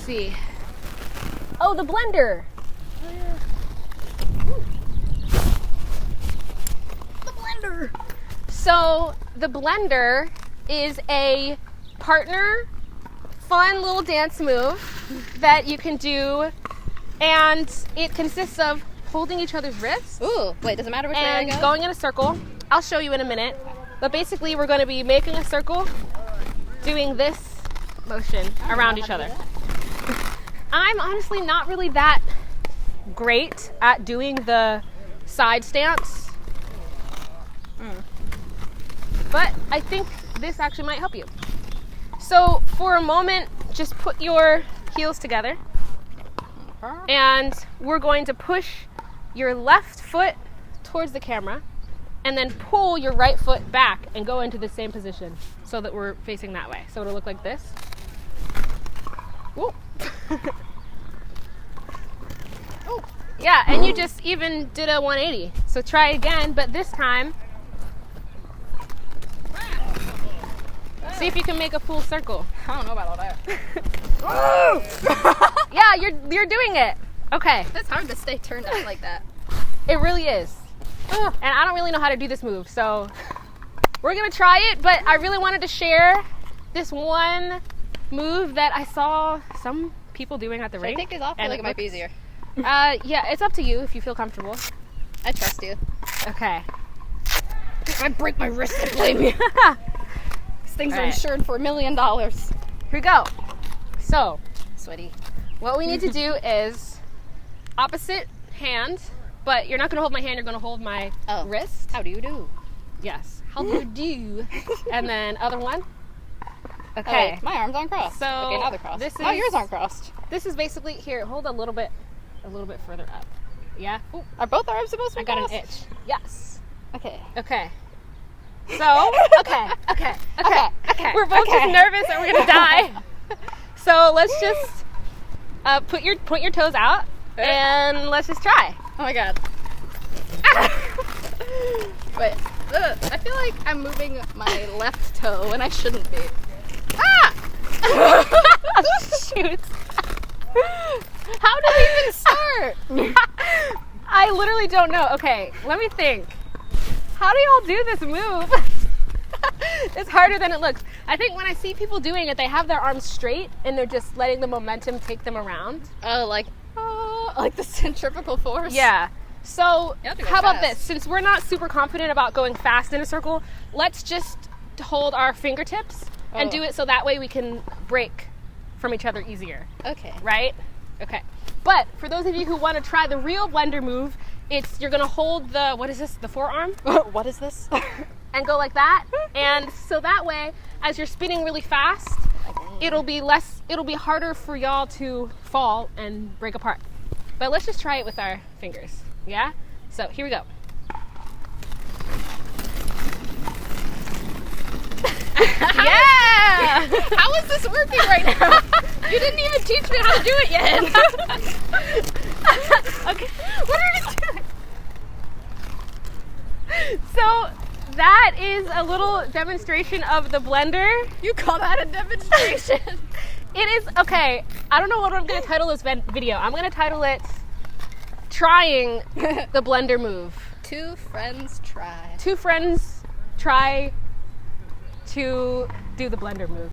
see. Oh, the blender. Oh, yeah. The blender. So the blender is a partner, fun little dance move that you can do, and it consists of holding each other's wrists. Ooh, wait, does it matter which way I and go? going in a circle. I'll show you in a minute. But basically, we're going to be making a circle, doing this motion around each other. I'm honestly not really that great at doing the side stance. But I think this actually might help you. So for a moment, just put your heels together. And we're going to push your left foot towards the camera and then pull your right foot back and go into the same position so that we're facing that way. So it'll look like this. Whoop. Oh, yeah, and you just even did a 180. So try again, but this time, see if you can make a full circle. I don't know about all that. Yeah, you're doing it. Okay. It's hard to stay turned out like that. It really is. And I don't really know how to do this move, so we're gonna try it, but I really wanted to share this one move that I saw some people doing at the rink. Should I take these off? I feel like it might be easier. Yeah, it's up to you if you feel comfortable. I trust you. Okay. If I break my wrist, I blame you. These things are insured for $1 million. Here we go. So, Sweaty. what we need to do is opposite hand, but you're not going to hold my hand, you're going to hold my wrist. How do you do? Yes. How do you do? And then other one. Oh, Okay. wait, my arms aren't crossed. So, okay, now they're crossed. this Oh, is- yours aren't crossed. This is basically, here, hold a little bit further up. Yeah? Ooh, Are both arms supposed to I be got an crossed? itch. Yes. Okay. Okay. So, okay. We're both just nervous and we're gonna die. So let's just point your toes out and let's just try. Oh my god. Wait. I feel like I'm moving my left toe when I shouldn't be. Ah! Shoot. How did we even start? I literally don't know. Okay, let me think. How do y'all do this move? It's harder than it looks. I think when I see people doing it, they have their arms straight and they're just letting the momentum take them around. Oh, like the centrifugal force? Yeah. So You have to go how about fast. this? Since we're not super confident about going fast in a circle, let's just hold our fingertips and do it so that way we can break from each other easier. Okay. Right? Okay. But for those of you who want to try the real blender move, you're going to hold the forearm? What is this? And go like that. And so that way, as you're spinning really fast, it'll be harder for y'all to fall and break apart. But let's just try it with our fingers. Yeah? So here we go. Yeah! How is this working right now? You didn't even teach me how to do it yet. Okay. What are we doing? So that is a little demonstration of the blender. You call that a demonstration? It is, okay, I don't know what I'm going to title this video. I'm going to title it Trying the Blender Move. Two friends try. Two friends try to do the blender move.